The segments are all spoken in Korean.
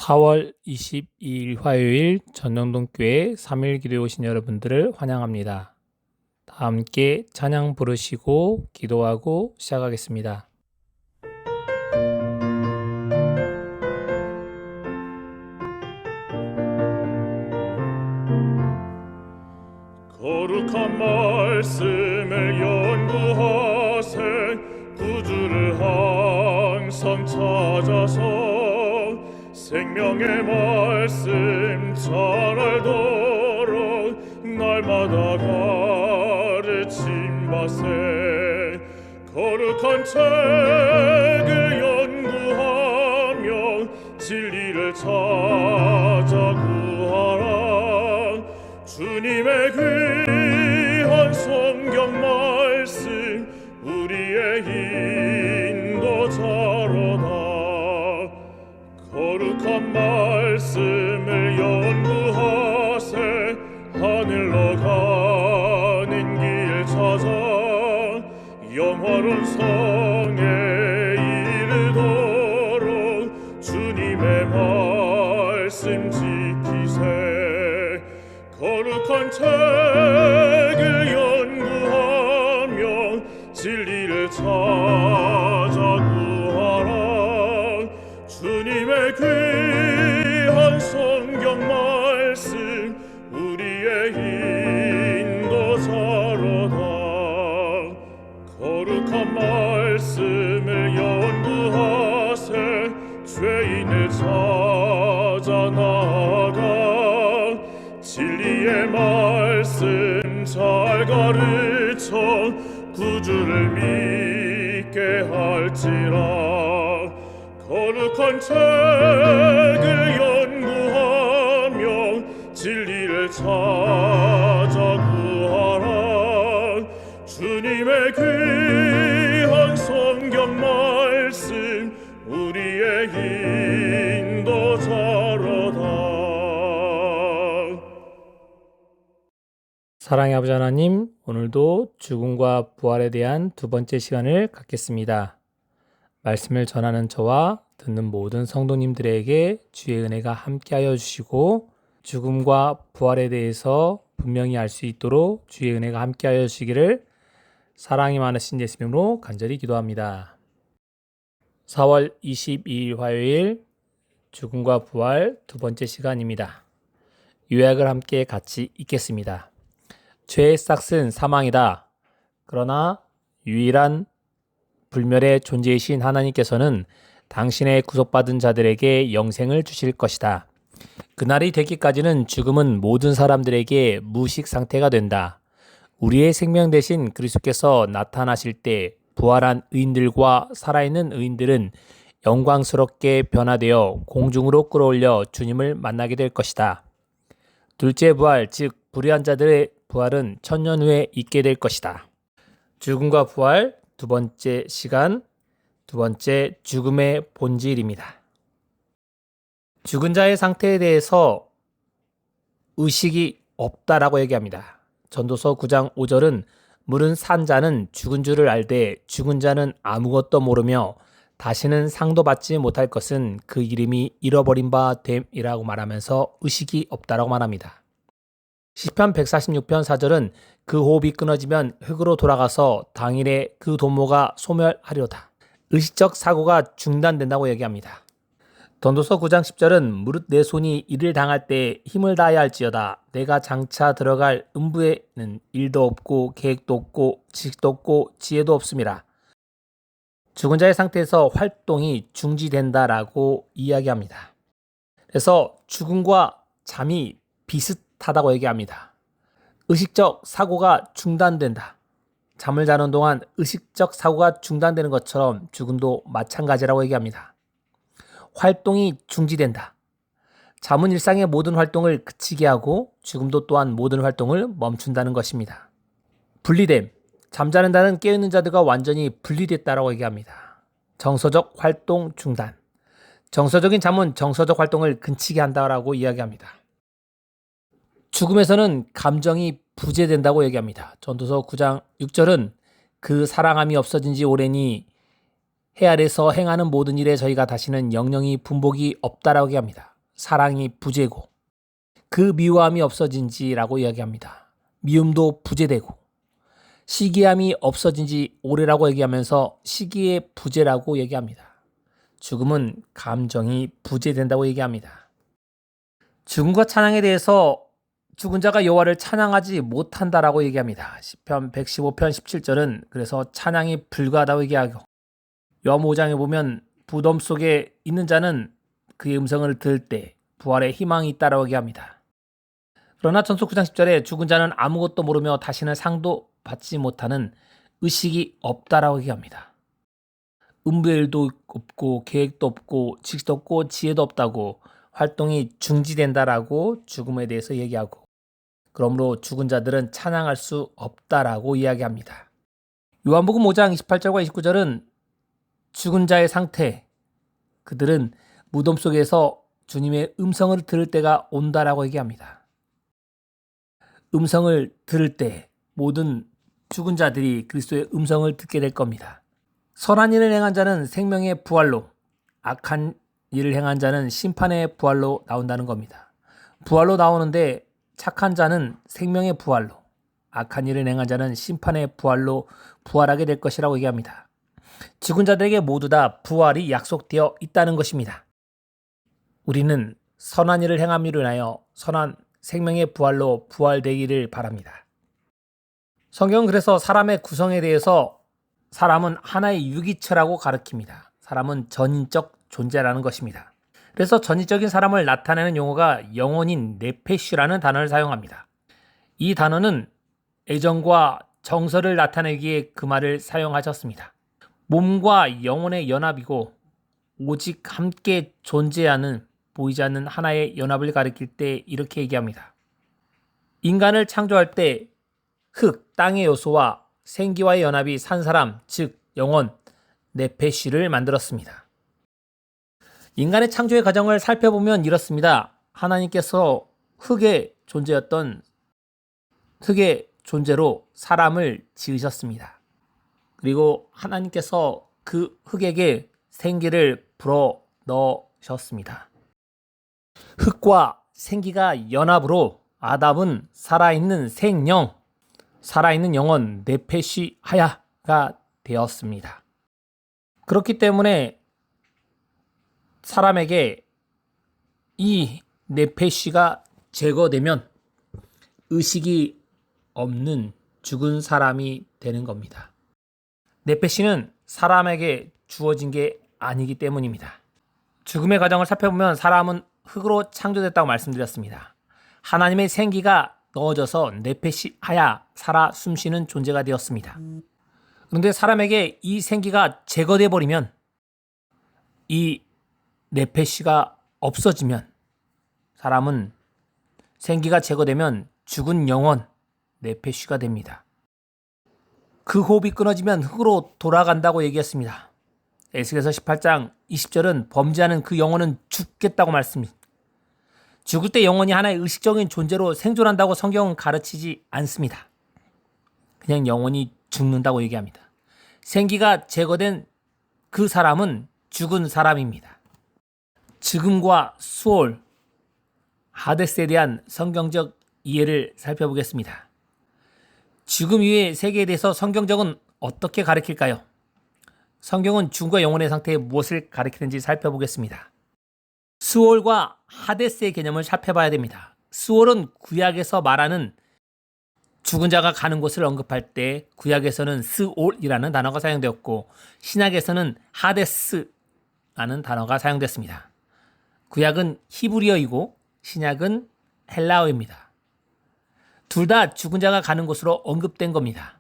4월 22일 화요일 전영동교회 3일 기도에 오신 여러분들을 환영합니다. 다 함께 찬양 부르시고 기도하고 시작하겠습니다. 거룩한 말씀을 연구하세 구주를 항상 찾아서 생명의 말씀 잘 알도록 날마다 가르침받세 거룩한 책을 연구하며 진리를 찾아 구하라 주님의 귀한 성경 말씀 우리의 인도자로다 거룩한 말씀을 연구하세 하늘로 가는 길 찾아 영화로운 성에 이르도록 주님의 말씀 지키세 거룩한 책을 연구하며 진리를 찾아 구하라 주님의 귀한 성경 말씀 우리의 인도자로다 거룩한 말씀을 연구하세 죄인을 찾아 나아가 진리의 말씀 잘 가르쳐 구주를 믿게 할지라 거룩한 책을 연구하며 진리를 찾아 구하라 주님의 귀한 성경 말씀 우리의 인도자로다 사랑의 아버지 하나님, 오늘도 죽음과 부활에 대한 두 번째 시간을 갖겠습니다. 말씀을 전하는 저와 듣는 모든 성도님들에게 주의 은혜가 함께하여 주시고 죽음과 부활에 대해서 분명히 알 수 있도록 주의 은혜가 함께하여 주시기를 사랑이 많으신 예수님으로 간절히 기도합니다. 4월 22일 화요일 죽음과 부활 두 번째 시간입니다. 요약을 함께 같이 읽겠습니다. 죄의 싹은 사망이다. 그러나 유일한 불멸의 존재이신 하나님께서는 당신의 구속받은 자들에게 영생을 주실 것이다. 그날이 되기까지는 죽음은 모든 사람들에게 무식 상태가 된다. 우리의 생명 대신 그리스도께서 나타나실 때 부활한 의인들과 살아있는 의인들은 영광스럽게 변화되어 공중으로 끌어올려 주님을 만나게 될 것이다. 둘째 부활, 즉 불의한 자들의 부활은 천년 후에 있게 될 것이다. 죽음과 부활 두 번째 시간, 두 번째 죽음의 본질입니다. 죽은 자의 상태에 대해서 의식이 없다라고 얘기합니다. 전도서 9장 5절은 물은 산 자는 죽은 줄을 알되 죽은 자는 아무것도 모르며 다시는 상도 받지 못할 것은 그 이름이 잃어버린 바 됨이라고 말하면서 의식이 없다라고 말합니다. 시편 146편 4절은 그 호흡이 끊어지면 흙으로 돌아가서 당일에 그 도모가 소멸하리로다. 의식적 사고가 중단된다고 얘기합니다. 전도서 9장 10절은 무릇 내 손이 일을 당할 때 힘을 다해야 할지어다. 내가 장차 들어갈 음부에는 일도 없고 계획도 없고 지식도 없고 지혜도 없음이라. 죽은 자의 상태에서 활동이 중지된다라고 이야기합니다. 그래서 죽음과 잠이 비슷하다고 얘기합니다. 의식적 사고가 중단된다. 잠을 자는 동안 의식적 사고가 중단되는 것처럼 죽음도 마찬가지라고 얘기합니다. 활동이 중지된다. 잠은 일상의 모든 활동을 그치게 하고 죽음도 또한 모든 활동을 멈춘다는 것입니다. 분리됨. 잠자는 자는 깨어있는 자들과 완전히 분리됐다라고 얘기합니다. 정서적 활동 중단. 정서적인 잠은 정서적 활동을 그치게 한다라고 이야기합니다. 죽음에서는 감정이 부재된다고 얘기합니다. 전도서 9장 6절은 그 사랑함이 없어진 지 오래니 해 아래서 행하는 모든 일에 저희가 다시는 영영이 분복이 없다라고 합니다. 사랑이 부재고 그 미워함이 없어진지라고 이야기합니다. 미움도 부재되고 시기함이 없어진지 오래라고 얘기하면서 시기의 부재라고 얘기합니다. 죽음은 감정이 부재된다고 얘기합니다. 죽음과 찬양에 대해서 죽은 자가 여호와를 찬양하지 못한다라고 얘기합니다. 시편 115편 17절은 그래서 찬양이 불가하다고 얘기하고 요한 5장에 보면 부덤 속에 있는 자는 그의 음성을 들을 때 부활의 희망이 있다라고 얘기합니다. 그러나 전서 9장 10절에 죽은 자는 아무것도 모르며 다시는 상도 받지 못하는 의식이 없다라고 얘기합니다. 음부의 일도 없고 계획도 없고 지식도 없고 지혜도 없다고 활동이 중지된다라고 죽음에 대해서 얘기하고 그러므로 죽은 자들은 찬양할 수 없다라고 이야기합니다. 요한복음 5장 28절과 29절은 죽은 자의 상태, 그들은 무덤 속에서 주님의 음성을 들을 때가 온다라고 얘기합니다. 음성을 들을 때 모든 죽은 자들이 그리스도의 음성을 듣게 될 겁니다. 선한 일을 행한 자는 생명의 부활로, 악한 일을 행한 자는 심판의 부활로 나온다는 겁니다. 부활로 나오는데 착한 자는 생명의 부활로, 악한 일을 행한 자는 심판의 부활로 부활하게 될 것이라고 얘기합니다. 죽은 자들에게 모두 다 부활이 약속되어 있다는 것입니다. 우리는 선한 일을 행함으로 인하여 선한 생명의 부활로 부활되기를 바랍니다. 성경은 그래서 사람의 구성에 대해서 사람은 하나의 유기체라고 가르칩니다. 사람은 전인적 존재라는 것입니다. 그래서 전인적인 사람을 나타내는 용어가 영혼인 네페시라는 단어를 사용합니다. 이 단어는 애정과 정서를 나타내기에 그 말을 사용하셨습니다. 몸과 영혼의 연합이고 오직 함께 존재하는 보이지 않는 하나의 연합을 가리킬 때 이렇게 얘기합니다. 인간을 창조할 때 흙, 땅의 요소와 생기와의 연합이 산 사람, 즉 영혼, 네페시를 만들었습니다. 인간의 창조의 과정을 살펴보면 이렇습니다. 하나님께서 흙의 존재로 사람을 지으셨습니다. 그리고 하나님께서 그 흙에게 생기를 불어 넣으셨습니다. 흙과 생기가 연합으로 아담은 살아있는 생명, 살아있는 영혼 네페시 하야가 되었습니다. 그렇기 때문에 사람에게 이 네페시가 제거되면 의식이 없는 죽은 사람이 되는 겁니다. 네페시는 사람에게 주어진 게 아니기 때문입니다. 죽음의 과정을 살펴보면 사람은 흙으로 창조됐다고 말씀드렸습니다. 하나님의 생기가 넣어져서 네페시 하야 살아 숨쉬는 존재가 되었습니다. 그런데 사람에게 이 생기가 제거돼 버리면 이 네페시가 없어지면 사람은 생기가 제거되면 죽은 영혼 네페시가 됩니다. 그 호흡이 끊어지면 흙으로 돌아간다고 얘기했습니다. 에스겔서 18장 20절은 범죄하는 그 영혼은 죽겠다고 말씀합니다. 죽을 때 영혼이 하나의 의식적인 존재로 생존한다고 성경은 가르치지 않습니다. 그냥 영혼이 죽는다고 얘기합니다. 생기가 제거된 그 사람은 죽은 사람입니다. 죽음과 수올, 하데스에 대한 성경적 이해를 살펴보겠습니다. 죽음 이후의 세계에 대해서 성경적은 어떻게 가르칠까요? 성경은 죽음과 영혼의 상태에 무엇을 가르치는지 살펴보겠습니다. 스올과 하데스의 개념을 살펴봐야 됩니다. 스올은 구약에서 말하는 죽은 자가 가는 곳을 언급할 때 구약에서는 스올이라는 단어가 사용되었고 신약에서는 하데스라는 단어가 사용됐습니다. 구약은 히브리어이고 신약은 헬라어입니다. 둘 다 죽은 자가 가는 곳으로 언급된 겁니다.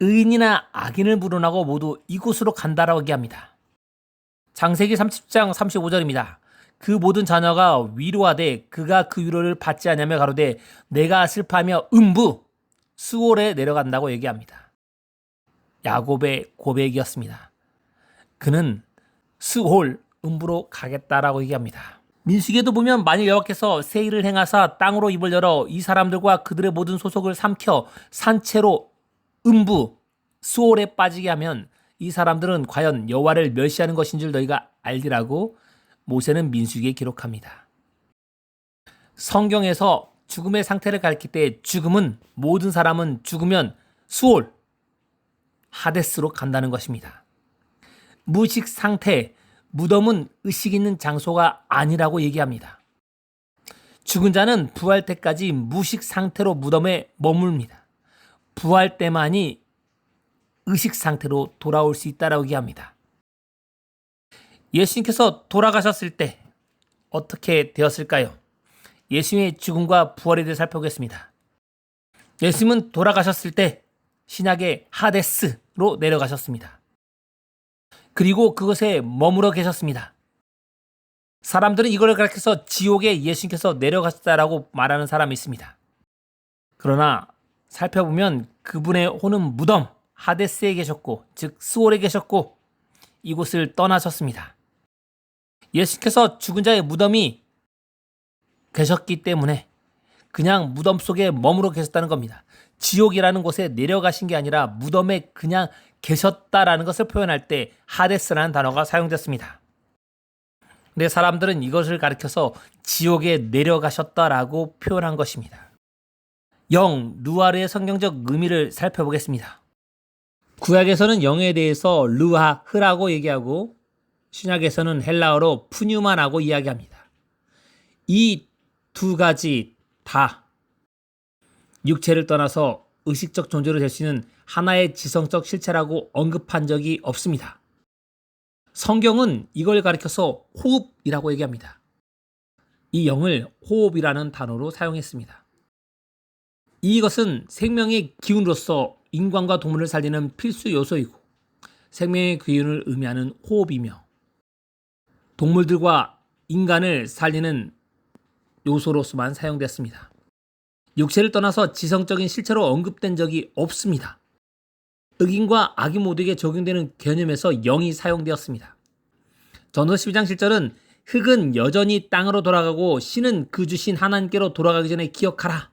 의인이나 악인을 물어나고 모두 이곳으로 간다라고 얘기합니다. 창세기 30장 35절입니다. 그 모든 자녀가 위로하되 그가 그 위로를 받지 않으며 가로되 내가 슬퍼하며 음부 수올에 내려간다고 얘기합니다. 야곱의 고백이었습니다. 그는 수올 음부로 가겠다라고 얘기합니다. 민수기에도 보면 만일 여호와께서 새 일을 행하사 땅으로 입을 열어 이 사람들과 그들의 모든 소속을 삼켜 산채로 음부 수올에 빠지게 하면 이 사람들은 과연 여호와를 멸시하는 것인 줄 너희가 알리라고 모세는 민수기에 기록합니다. 성경에서 죽음의 상태를 가리킬 때 죽음은 모든 사람은 죽으면 수올, 하데스로 간다는 것입니다. 무의식 상태, 무덤은 의식 있는 장소가 아니라고 얘기합니다. 죽은 자는 부활 때까지 무식 상태로 무덤에 머뭅니다. 부활 때만이 의식 상태로 돌아올 수 있다라고 얘기합니다. 예수님께서 돌아가셨을 때 어떻게 되었을까요? 예수님의 죽음과 부활에 대해 살펴보겠습니다. 예수님은 돌아가셨을 때 신약의 하데스로 내려가셨습니다. 그리고 그것에 머물러 계셨습니다. 사람들은 이걸 가리켜서 지옥에 예수님께서 내려가셨다라고 말하는 사람이 있습니다. 그러나 살펴보면 그분의 혼은 무덤, 하데스에 계셨고, 즉 스올에 계셨고 이곳을 떠나셨습니다. 예수님께서 죽은 자의 무덤이 계셨기 때문에 그냥 무덤 속에 머물러 계셨다는 겁니다. 지옥이라는 곳에 내려가신 게 아니라 무덤에 그냥 계셨다라는 것을 표현할 때 하데스라는 단어가 사용됐습니다. 근데 사람들은 이것을 가리켜서 지옥에 내려가셨다라고 표현한 것입니다. 영, 루아르의 성경적 의미를 살펴보겠습니다. 구약에서는 영에 대해서 루하흐라고 얘기하고 신약에서는 헬라어로 푸뉴마라고 이야기합니다. 이 두 가지 다 육체를 떠나서 의식적 존재로 될 수 있는 하나의 지성적 실체라고 언급한 적이 없습니다. 성경은 이걸 가리켜서 호흡이라고 얘기합니다. 이 영을 호흡이라는 단어로 사용했습니다. 이것은 생명의 기운으로서 인간과 동물을 살리는 필수 요소이고 생명의 기운을 의미하는 호흡이며 동물들과 인간을 살리는 요소로서만 사용됐습니다. 육체를 떠나서 지성적인 실체로 언급된 적이 없습니다. 흑인과 악인 모두에게 적용되는 개념에서 영이 사용되었습니다. 전도서 12장 7절은 흑은 여전히 땅으로 돌아가고 신은 그 주신 하나님께로 돌아가기 전에 기억하라.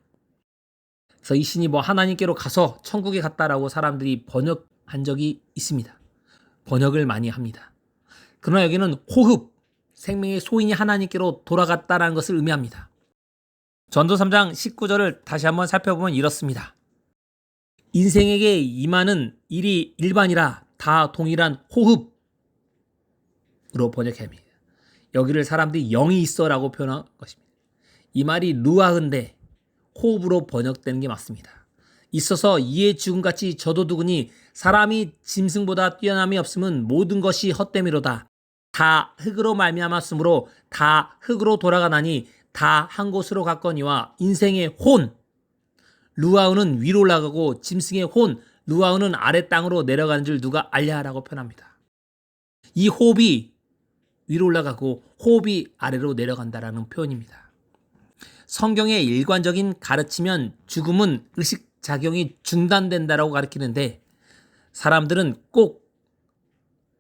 그래서 이 신이 하나님께로 가서 천국에 갔다라고 사람들이 번역한 적이 있습니다. 번역을 많이 합니다. 그러나 여기는 호흡, 생명의 소인이 하나님께로 돌아갔다라는 것을 의미합니다. 전도 3장 19절을 다시 한번 살펴보면 이렇습니다. 인생에게 임하는 일이 일반이라 다 동일한 호흡으로 번역해야 합니다. 여기를 사람들이 영이 있어라고 표현한 것입니다. 이 말이 루아흐인데 호흡으로 번역되는 게 맞습니다. 있어서 이에 죽음같이 저도 두구니 사람이 짐승보다 뛰어남이 없음은 모든 것이 헛됨이로다. 다 흙으로 말미암았으므로 다 흙으로 돌아가나니 다 한 곳으로 갔거니와 인생의 혼 루아흐는 위로 올라가고 짐승의 혼 루아흐는 아래 땅으로 내려가는 줄 누가 알랴라고 표현합니다. 이 호흡이 위로 올라가고 호흡이 아래로 내려간다라는 표현입니다. 성경의 일관적인 가르치면 죽음은 의식작용이 중단된다라고 가르치는데 사람들은 꼭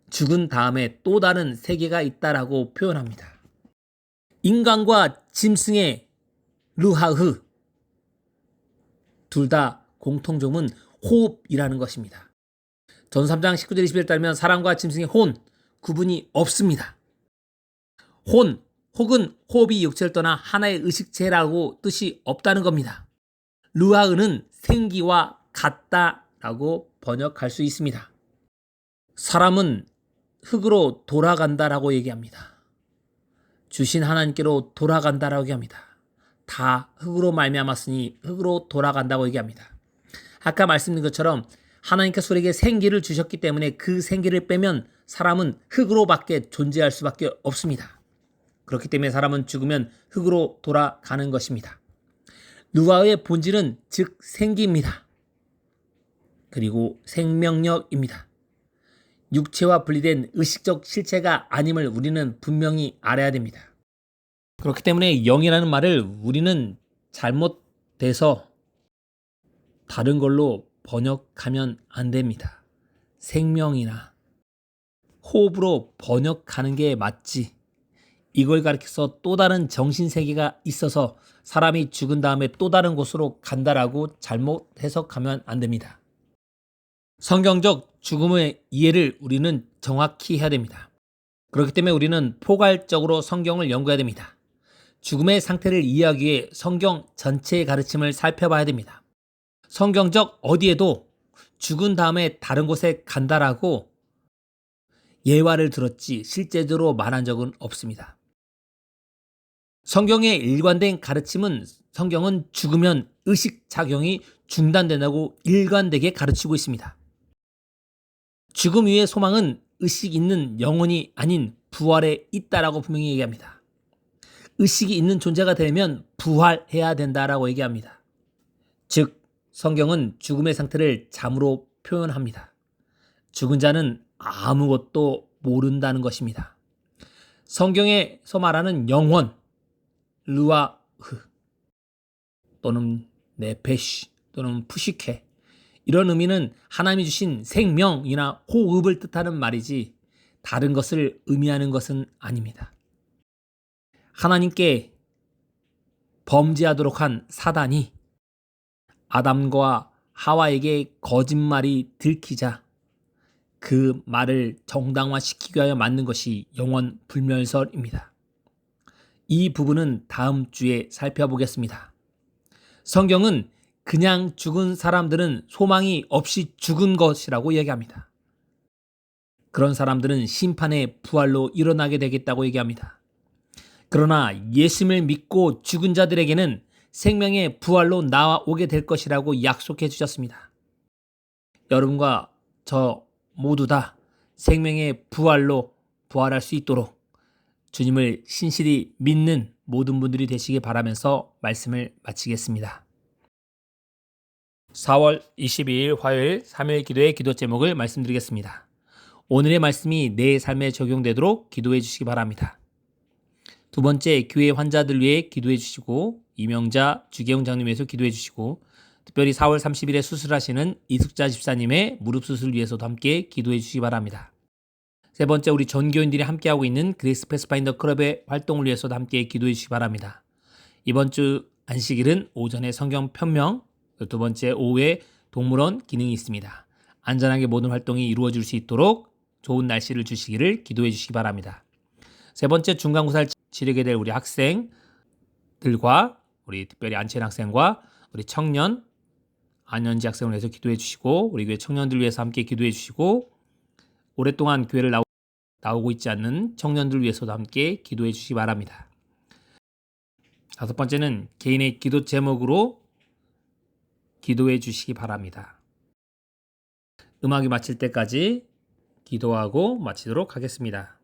죽은 다음에 또 다른 세계가 있다라고 표현합니다. 인간과 짐승의 루하흐 둘 다 공통점은 호흡이라는 것입니다. 전 3장 19절 20절 따르면 사람과 짐승의 혼 구분이 없습니다. 혼 혹은 호흡이 육체를 떠나 하나의 의식체라고 뜻이 없다는 겁니다. 루하흐는 생기와 같다라고 번역할 수 있습니다. 사람은 흙으로 돌아간다라고 얘기합니다. 주신 하나님께로 돌아간다라고 얘기합니다. 다 흙으로 말미암았으니 흙으로 돌아간다고 얘기합니다. 아까 말씀드린 것처럼 하나님께서 우리에게 생기를 주셨기 때문에 그 생기를 빼면 사람은 흙으로밖에 존재할 수밖에 없습니다. 그렇기 때문에 사람은 죽으면 흙으로 돌아가는 것입니다. 루아흐의 본질은 즉 생기입니다. 그리고 생명력입니다. 육체와 분리된 의식적 실체가 아님을 우리는 분명히 알아야 됩니다. 그렇기 때문에 영이라는 말을 우리는 잘못돼서 다른 걸로 번역하면 안 됩니다. 생명이나 호흡으로 번역하는 게 맞지. 이걸 가리켜서 또 다른 정신세계가 있어서 사람이 죽은 다음에 또 다른 곳으로 간다라고 잘못 해석하면 안 됩니다. 성경적 죽음의 이해를 우리는 정확히 해야 됩니다. 그렇기 때문에 우리는 포괄적으로 성경을 연구해야 됩니다. 죽음의 상태를 이해하기 위해 성경 전체의 가르침을 살펴봐야 됩니다. 성경적 어디에도 죽은 다음에 다른 곳에 간다라고 예화를 들었지 실제적으로 말한 적은 없습니다. 성경의 일관된 가르침은 성경은 죽으면 의식작용이 중단된다고 일관되게 가르치고 있습니다. 죽음 이후의 소망은 의식 있는 영혼이 아닌 부활에 있다라고 분명히 얘기합니다. 의식이 있는 존재가 되면 부활해야 된다라고 얘기합니다. 즉, 성경은 죽음의 상태를 잠으로 표현합니다. 죽은 자는 아무것도 모른다는 것입니다. 성경에서 말하는 영혼, 르와흐 또는 네페시 또는 푸시케, 이런 의미는 하나님이 주신 생명이나 호흡을 뜻하는 말이지 다른 것을 의미하는 것은 아닙니다. 하나님께 범죄하도록 한 사단이 아담과 하와에게 거짓말이 들키자 그 말을 정당화시키기 위하여 만든 것이 영원 불멸설입니다. 이 부분은 다음 주에 살펴보겠습니다. 성경은 그냥 죽은 사람들은 소망이 없이 죽은 것이라고 얘기합니다. 그런 사람들은 심판의 부활로 일어나게 되겠다고 얘기합니다. 그러나 예수님을 믿고 죽은 자들에게는 생명의 부활로 나오게 될 것이라고 약속해 주셨습니다. 여러분과 저 모두 다 생명의 부활로 부활할 수 있도록 주님을 신실히 믿는 모든 분들이 되시기 바라면서 말씀을 마치겠습니다. 4월 22일 화요일 3일 기도의 기도 제목을 말씀드리겠습니다. 오늘의 말씀이 내 삶에 적용되도록 기도해 주시기 바랍니다. 두 번째, 교회 환자들 위해 기도해 주시고 이명자, 주계웅 장님 위해서 기도해 주시고 특별히 4월 30일에 수술하시는 이숙자 집사님의 무릎 수술 위해서도 함께 기도해 주시기 바랍니다. 세 번째, 우리 전교인들이 함께하고 있는 그레이스 패스파인더 클럽의 활동을 위해서도 함께 기도해 주시기 바랍니다. 이번 주 안식일은 오전에 성경 편명, 두 번째 오후에 동물원 기능이 있습니다. 안전하게 모든 활동이 이루어질 수 있도록 좋은 날씨를 주시기를 기도해 주시기 바랍니다. 세 번째, 중간고사를 치르게 될 우리 학생들과 우리 특별히 안치현 학생과 우리 청년 안현지 학생을 위해서 기도해 주시고 우리 교회 청년들 위해서 함께 기도해 주시고 오랫동안 교회를 나오고 있지 않는 청년들 위해서도 함께 기도해 주시기 바랍니다. 다섯 번째는 개인의 기도 제목으로 기도해 주시기 바랍니다. 음악이 마칠 때까지 기도하고 마치도록 하겠습니다.